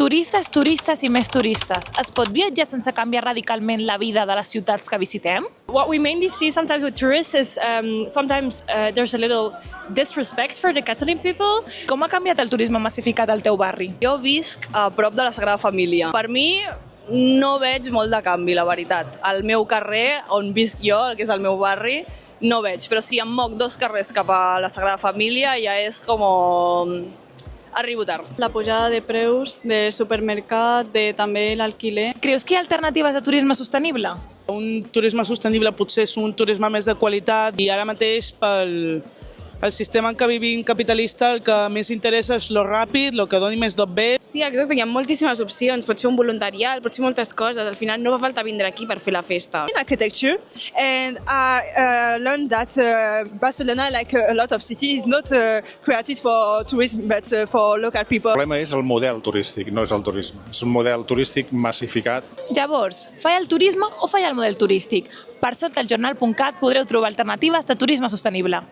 Turistes, turistes i més turistes. Es pot viatjar sense canviar radicalment la vida de les ciutats que visitem? What we mainly see sometimes with tourists is sometimes there's a little disrespect for the Catalan people. Com ha canviat el turisme massificat al teu barri? Jo visc a prop de la Sagrada Família. Per mi no veig molt de canvi, la veritat. Al meu carrer, on visc jo, que és el meu barri, no veig. Però si em moc 2 carrers cap a la Sagrada Família ja és com arribo tard. La pujada de preus del supermercat, de també l'alquiler. Creus que hi ha alternatives de turisme sostenible? Un turisme sostenible potser és un turisme més de qualitat i ara mateix pel sistema en què vivim capitalista el que més interessa és lo ràpid, el que doni més d'op bé. Sí, exacte, hi ha moltíssimes opcions, pot ser un voluntariat, pot ser moltes coses, al final no fa falta vindre aquí per fer la festa. In architecture, and I learned that Barcelona, like a lot of cities, is not created for tourism, but for local people. El problema és el model turístic, no és el turisme. És un model turístic massificat. Llavors, falla el turisme o falla el model turístic? Per sota el jornal.cat podreu trobar alternatives de turisme sostenible.